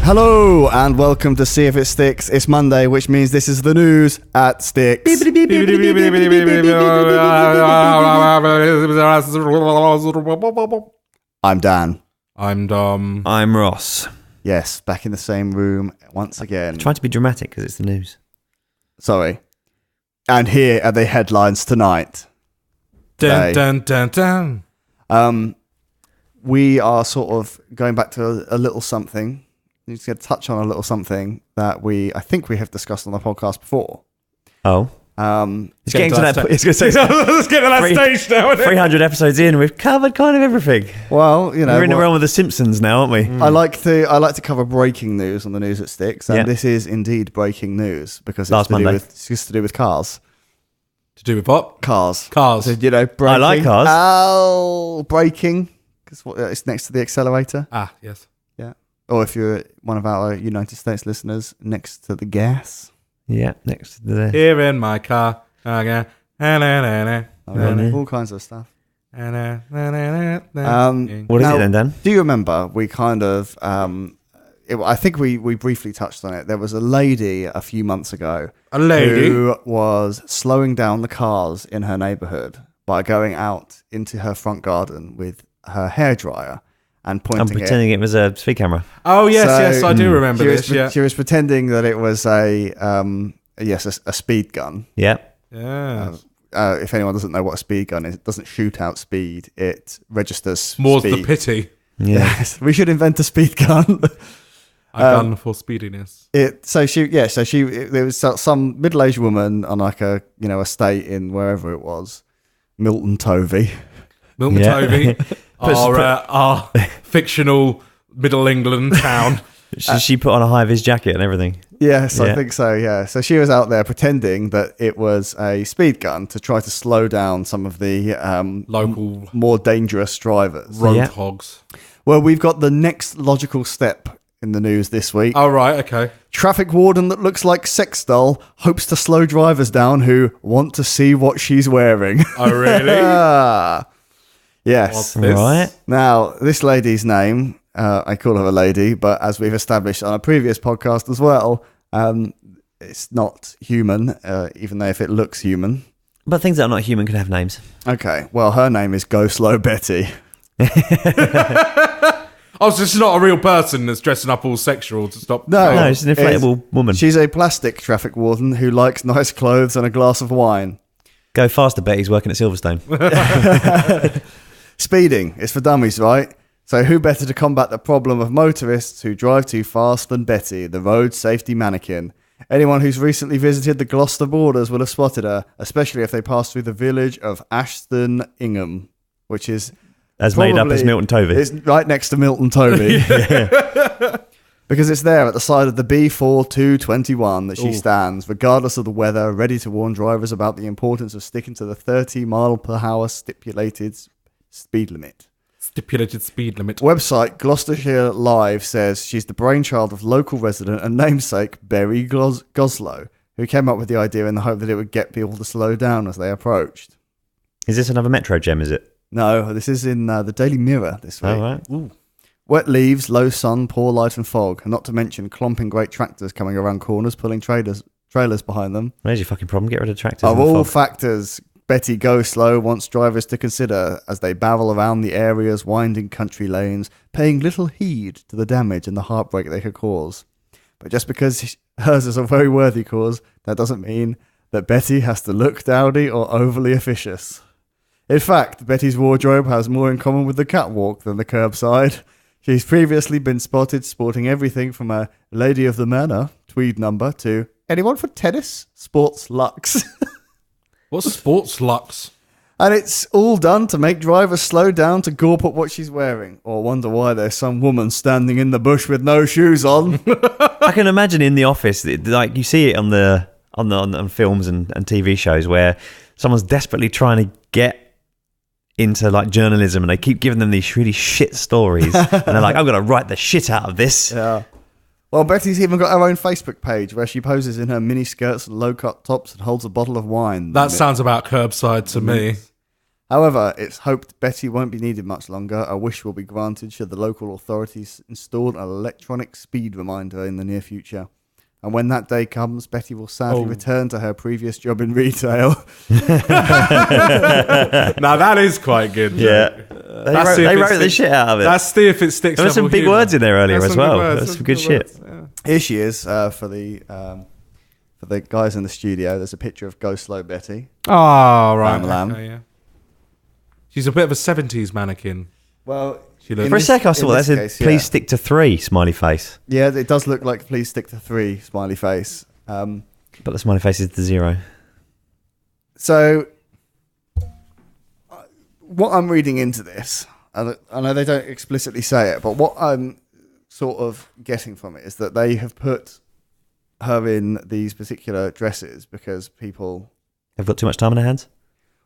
Hello and welcome to See If It Sticks. It's Monday, which means this is the news at Sticks. I'm Dan. I'm Dom. I'm Ross. Yes, back in the same room once again. Trying to be dramatic because it's the news. Sorry. And here are the headlines tonight. Dun, dun, dun, dun. We are sort of going back to a little something. I'm just going to touch on a little something that I think we have discussed on the podcast before. Oh. It's getting to that point. Let's get to that stage now, isn't it? 300 episodes in, we've covered kind of everything. Well, you know, we're in the realm of the Simpsons now, aren't we? I like to cover breaking news on the News That Sticks, and this is indeed breaking news because it's to do with cars. To do with what? Cars. Cars. So, you know, braking. I like cars. Oh, braking. Because it's next to the accelerator. Ah, yes. Yeah. Or if you're one of our United States listeners, next to the gas. Yeah, next to the... Here in my car. All kinds of stuff. What is it then, Dan? Do you remember we kind of... I think we briefly touched on it. There was a lady a few months ago who was slowing down the cars in her neighbourhood by going out into her front garden with her hairdryer and pointing pretending it was a speed camera. Oh, yes, I do remember this. She was pretending that it was a speed gun. Yeah. Yeah. If anyone doesn't know what a speed gun is, it doesn't shoot out speed. It registers More's speed. the pity. Yeah. Yes, we should invent a speed gun. A gun for speediness. There was some middle-aged woman on like a estate in wherever it was, Milton Tovey. Milton Tovey, our fictional Middle England town. She put on a high-vis jacket and everything. Yes, I think so, yeah. So she was out there pretending that it was a speed gun to try to slow down some of the local more dangerous drivers. Road hogs. Well, we've got the next logical step in the news this week. Oh, right, okay. Traffic warden that looks like sex doll hopes to slow drivers down who want to see what she's wearing. Oh, really? Yes. What's this? Right. Now, this lady's name, I call her a lady, but as we've established on a previous podcast as well, it's not human, even though if it looks human. But things that are not human can have names. Okay, well, her name is Go Slow Betty. Oh, so she's not a real person that's dressing up all sexual to stop... No, she's an inflatable woman. She's a plastic traffic warden who likes nice clothes and a glass of wine. Go faster, Betty's working at Silverstone. Speeding, it's for dummies, right? So who better to combat the problem of motorists who drive too fast than Betty, the road safety mannequin? Anyone who's recently visited the Gloucester borders will have spotted her, especially if they pass through the village of Ashton Ingham, which is... As made up as Milton Tovey. It's right next to Milton Tovey. Because it's there at the side of the B4221 that she stands, regardless of the weather, ready to warn drivers about the importance of sticking to the 30 mile per hour stipulated speed limit. Website Gloucestershire Live says she's the brainchild of local resident and namesake Berry Goslow, who came up with the idea in the hope that it would get people to slow down as they approached. Is this another Metro gem, is it? No, this is in the Daily Mirror this week. Oh, right. Ooh. Wet leaves, low sun, poor light and fog, and not to mention clomping great tractors coming around corners, pulling trailers behind them. Where's your fucking problem? Get rid of the tractors. Of all factors, Betty Go Slow wants drivers to consider as they barrel around the area's winding country lanes, paying little heed to the damage and the heartbreak they could cause. But just because hers is a very worthy cause, that doesn't mean that Betty has to look dowdy or overly officious. In fact, Betty's wardrobe has more in common with the catwalk than the curbside. She's previously been spotted sporting everything from a Lady of the Manor tweed number to anyone for tennis, sports lux. What's sports lux? And it's all done to make drivers slow down to gawp at what she's wearing, or wonder why there's some woman standing in the bush with no shoes on. I can imagine in the office, like you see it on films and TV shows where someone's desperately trying to get into like journalism and they keep giving them these really shit stories and they're like, I'm going to write the shit out of this. Yeah. Well, Betty's even got her own Facebook page where she poses in her mini skirts and low-cut tops and holds a bottle of wine. That sounds about curbside to me. However, it's hoped Betty won't be needed much longer. A wish will be granted should the local authorities install an electronic speed reminder in the near future. And when that day comes, Betty will sadly return to her previous job in retail. Now that is quite good. Yeah. They wrote the shit out of it. That's see if it sticks. There were some big words in there earlier as well. That's some good shit. Yeah. Here she is for the guys in the studio. There's a picture of Go Slow Betty. Oh, right. Lamb. Okay, yeah. She's a bit of a 70s mannequin. Well, for a sec I saw that said, please stick to 3, smiley face. Yeah, it does look like please stick to 3, smiley face. But the smiley face is the 0. So, what I'm reading into this, I know they don't explicitly say it, but what I'm sort of getting from it is that they have put her in these particular dresses because people have got too much time on their hands.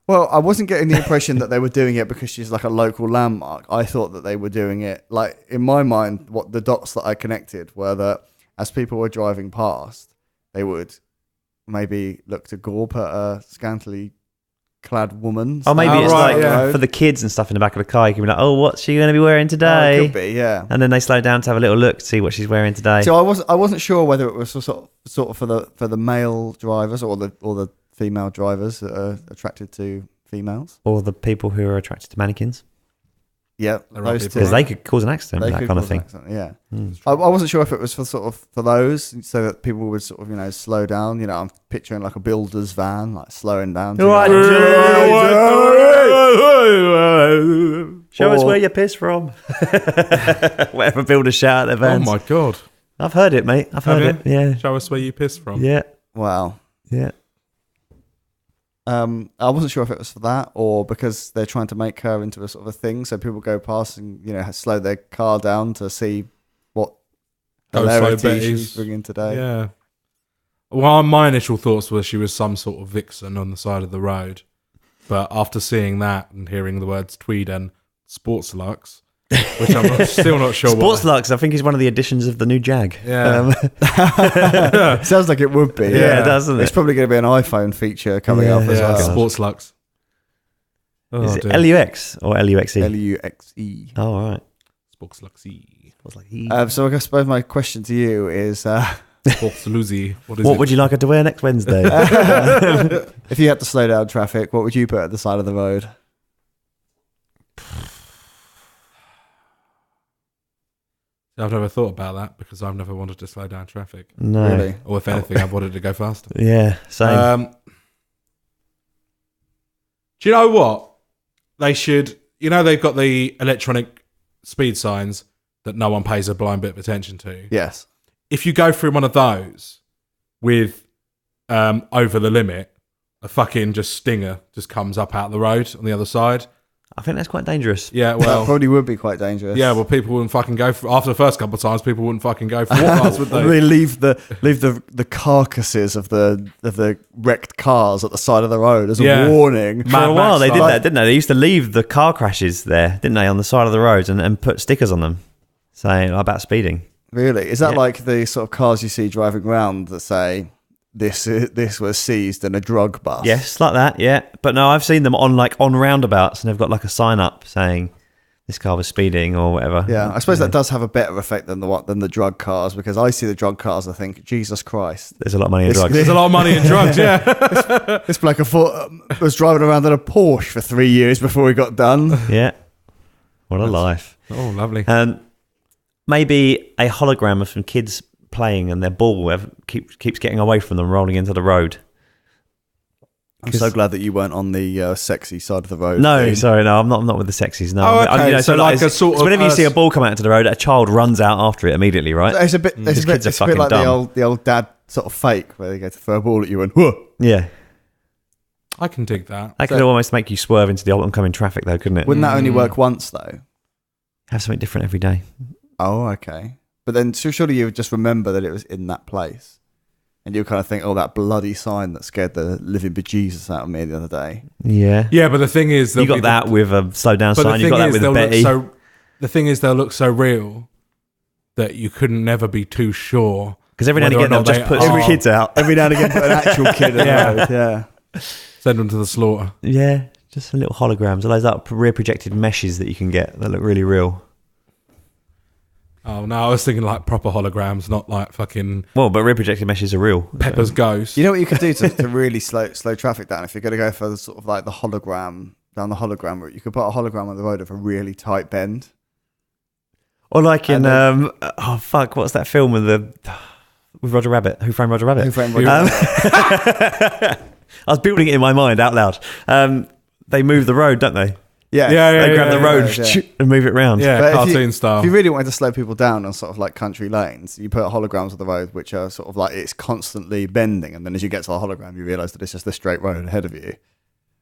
Well, I wasn't getting the impression that they were doing it because she's like a local landmark. I thought that they were doing it, like, in my mind, what the dots that I connected were that as people were driving past, they would maybe look to gawp at a scantily clad woman. Oh, maybe it's for the kids and stuff in the back of the car. You can be like, oh, what's she going to be wearing today? Oh, it could be, yeah. And then they slow down to have a little look to see what she's wearing today. So I wasn't sure whether it was sort of for the male drivers or the female drivers that are attracted to females, or the people who are attracted to mannequins. Yeah, those two, because they could cause an accident, that kind of thing. Yeah, I wasn't sure if it was for those, so that people would sort of slow down. I'm picturing like a builder's van, like slowing down. Show us where you piss from. Whatever builders shout at their vans. Oh my god, I've heard it, mate. I've heard it. Yeah. Show us where you piss from. Yeah. Wow. Yeah. I wasn't sure if it was for that or because they're trying to make her into a sort of a thing, so people go past and slow their car down to see what hilarity she's bringing today. Yeah. Well, my initial thoughts were she was some sort of vixen on the side of the road, but after seeing that and hearing the words tweed and sports lux, which I'm still not sure. Sports lux, I think, is one of the additions of the new Jag. Yeah. Sounds like it would be. Yeah, doesn't it? It's probably going to be an iPhone feature coming up as well. Sports lux. Oh, is it LUX or LUXE? LUXE. Oh, all right. Sports luxy. So I suppose my question to you is... Sports luzy. What would you like her to wear next Wednesday? If you had to slow down traffic, what would you put at the side of the road? I've never thought about that because I've never wanted to slow down traffic. No. Really? Or if anything, I've wanted to go faster. Yeah, same. Do you know what? They should... they've got the electronic speed signs that no one pays a blind bit of attention to. Yes. If you go through one of those with over the limit, a fucking just stinger just comes up out the road on the other side. I think that's quite dangerous. Yeah, well... That probably would be quite dangerous. Yeah, well, people wouldn't fucking go... after the first couple of times, people wouldn't fucking go for walk-paths, would they? They leave the carcasses of the wrecked cars at the side of the road as a warning. For a while, they did that, didn't they? They used to leave the car crashes there, didn't they, on the side of the roads and put stickers on them saying about speeding. Really? Is that like the sort of cars you see driving around that say... This was seized in a drug bust. Yes, like that, yeah. But no, I've seen them on roundabouts and they've got like a sign up saying this car was speeding or whatever. Yeah, I suppose that does have a better effect than the drug cars, because I see the drug cars, I think, Jesus Christ. There's a lot of money in drugs. There's a lot of money in drugs, yeah. This bloke was driving around in a Porsche for 3 years before he got done. Yeah. What a life. Oh, lovely. Maybe a hologram of some kids playing and their ball keeps getting away from them, rolling into the road. I'm so glad that you weren't on the sexy side of the road. No, sorry, no, I'm not with the sexies. No, oh, okay. So like a sort of... whenever you see a ball come out into the road, a child runs out after it immediately, right? It's a bit like the old dad sort of fake where they go to throw a ball at you and whoa. Yeah. I can dig that. That could almost make you swerve into the oncoming traffic though, couldn't it? Wouldn't that only work once though? Have something different every day. Oh, okay. But then surely you would just remember that it was in that place. And you kind of think, oh, that bloody sign that scared the living bejesus out of me the other day. Yeah. Yeah, but the thing is... You got that with a slow down sign. You got that with a Betty. The thing is, they'll look so real that you couldn't never be too sure. Because every now and again, they'll just put some kids out. Every now and again, put an actual kid in the road. Yeah. Send them to the slaughter. Yeah. Just little holograms. All those like rear projected meshes that you can get that look really real. Oh no, I was thinking like proper holograms, not like fucking Well, but rear projected meshes are real. Pepper's Ghost. You know what you could do to really slow traffic down if you're going to go for the sort of like the hologram down the hologram route? You could put a hologram on the road of a really tight bend. Or like in what's that film with Roger Rabbit? Who Framed Roger Rabbit? Who Framed Roger Rabbit? I was building it in my mind out loud. They move the road, don't they? Yeah, They grab the road and move it round. Yeah, But cartoon style. If you really wanted to slow people down on sort of like country lanes, you put holograms on the road, which are sort of like it's constantly bending, and then as you get to the hologram, you realise that it's just the straight road ahead of you.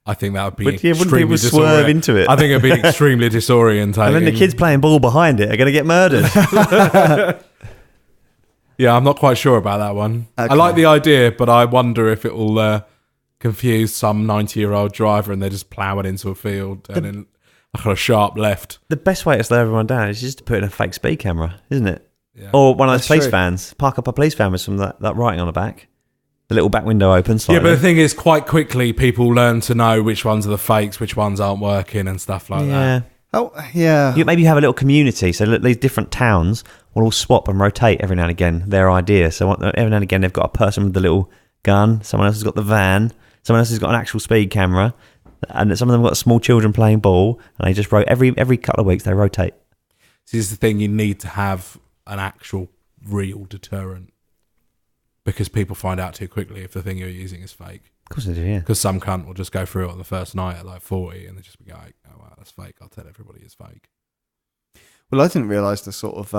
I think that would be Wouldn't extremely people swerve into it? I think it'd be extremely disorientating. And then the kids playing ball behind it are going to get murdered. Yeah, I'm not quite sure about that one. Okay. I like the idea, but I wonder if it will confuse some 90-year-old driver and they're just ploughing into a field and then like on a sharp left. The best way to slow everyone down is just to put in a fake speed camera, isn't it? Yeah. Or one of those That's police true. vans. Park up a police van with some of that writing on the back. The little back window open slightly. Yeah, but the thing is, quite quickly, people learn to know which ones are the fakes, which ones aren't working and stuff like that. Oh, yeah. Maybe you have a little community, so these different towns will all swap and rotate every now and again their idea. So every now and again, they've got a person with the little gun, someone else has got the van, someone else has got an actual speed camera, and some of them got small children playing ball, and they just every couple of weeks they rotate. This is the thing, you need to have an actual real deterrent because people find out too quickly if the thing you're using is fake. Of course they do, yeah. Because some cunt will just go through it on the first night at like 40 and they just be like, oh wow, that's fake. I'll tell everybody it's fake. Well, I didn't realise the sort of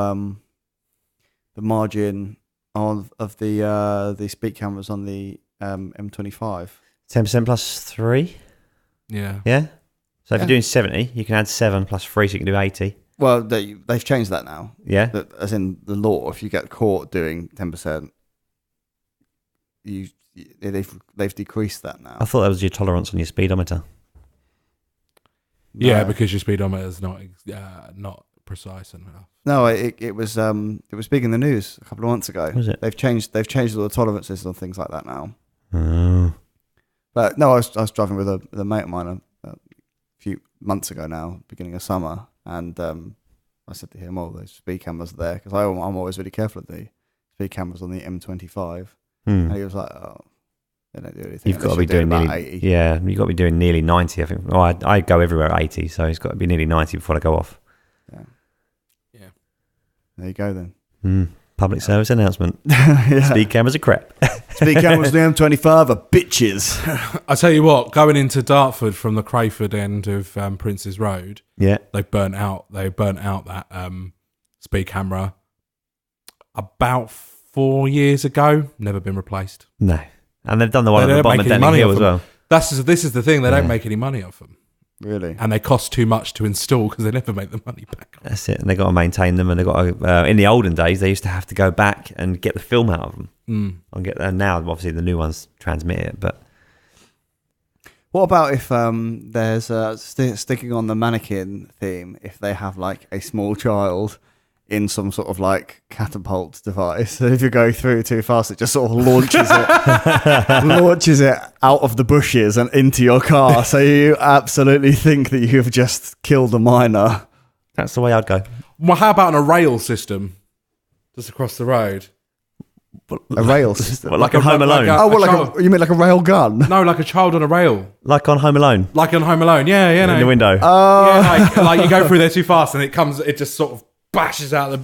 the margin of the speed cameras on the M25. 10% plus 3? Yeah. Yeah? So if Yeah. you're doing 70, you can add 7 plus 3, so you can do 80. Well, they've changed that now. Yeah? That, as in the law, if you get caught doing 10%, they've decreased that now. I thought that was your tolerance on your speedometer. Yeah, No. because your speedometer is not precise enough. No, it was big in the news a couple of months ago. Was it? They've changed all the tolerances and things like that now. Oh. But no, I was driving with a mate of mine a few months ago now, beginning of summer, and I said to him, "Oh, there's speed cameras there," because I'm always really careful of the speed cameras on the M25, and he was like, "Oh, they don't do anything." You've got to be doing about nearly 80. Yeah, you've got to be doing nearly 90, I think. Well, I go everywhere at 80, so it's got to be nearly 90 before I go off. Yeah. There you go then. Public service announcement. Yeah. Speed cameras are crap. Speed cameras on the M25 are bitches. I tell you what, going into Dartford from the Crayford end of Prince's Road, Yeah. they burnt out that speed camera about 4 years ago. Never been replaced. No. And they've done the one They at the don't bottom make of any Denning money Hill off as them. well. This is the thing, they don't Yeah. make any money off them. Really? And they cost too much to install because they never make the money back. That's it. And they've got to maintain them. And they've got to, in the olden days, they used to have to go back and get the film out of them. And now, obviously, the new ones transmit it. But What about if there's sticking on the mannequin theme, if they have like a small child in some sort of like catapult device, so if you're going through too fast, it just sort of launches it out of the bushes and into your car, so you absolutely think that you've just killed a minor. that's the way I'd go. Well, how about a rail system just across the road? A rail system. Like in Home Alone. Oh, well, you mean like a rail gun? No, like a child on a rail. Like on Home Alone. Like on Home Alone. Yeah, In no. the window. Yeah, like you go through there too fast and it just sort of bashes out the...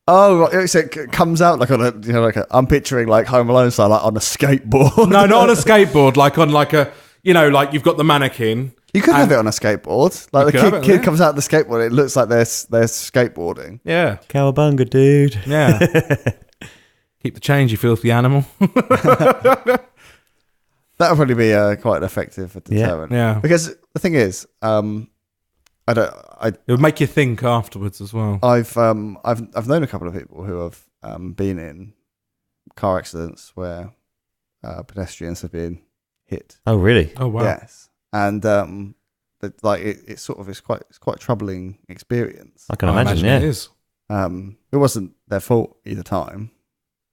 Oh, right, so it comes out like on a, I'm picturing like Home Alone style, like on a skateboard. No, not on a skateboard, like on like a, like you've got the mannequin. You could have it on a skateboard. Like You the could have it, kid yeah. comes out the skateboard, it looks like they're skateboarding. Yeah, Cowabunga, dude. yeah. Keep the change, you filthy animal. That would probably be quite an effective deterrent. Yeah. Because the thing is, It would make you think afterwards as well. I've known a couple of people who have been in car accidents where pedestrians have been hit. Oh, really? Oh wow. Yes, and it's sort of it's quite a troubling experience. I can imagine, yeah. it is. It wasn't their fault either time.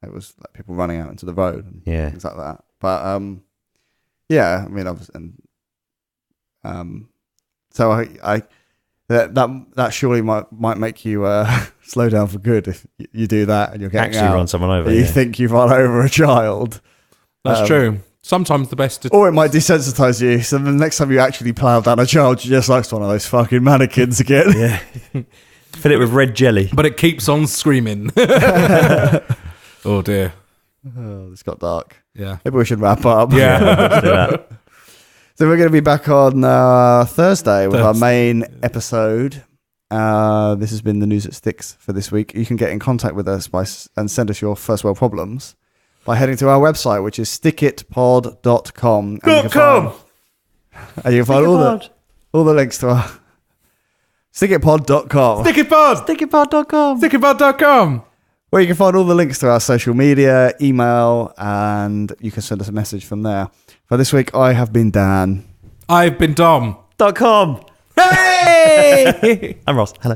It was like people running out into the road and Yeah. things like that. But yeah, I mean, obviously, and So I that surely might make you slow down for good if you do that and you're getting Actually out. run someone over. You Yeah. think you've run over a child. That's true. Sometimes the best. Or it might desensitize you. So the next time you actually plow down a child, you just like one of those fucking mannequins again. Yeah. Fill it with red jelly. But it keeps on screaming. Oh dear. Oh, it's got dark. Yeah. Maybe we should wrap up. Yeah. Let's do that. So we're going to be back on Thursday with our main episode. This has been the News That Sticks for this week. You can get in contact with us and send us your first world problems by heading to our website, which is stickitpod.com. And you can find all the links to our stickitpod.com. Stickitpod. Stickitpod.com. Where you can find all the links to our social media, email, and you can send us a message from there. For this week, I have been Dan. I've been Dom. .com. Hey! I'm Ross. Hello.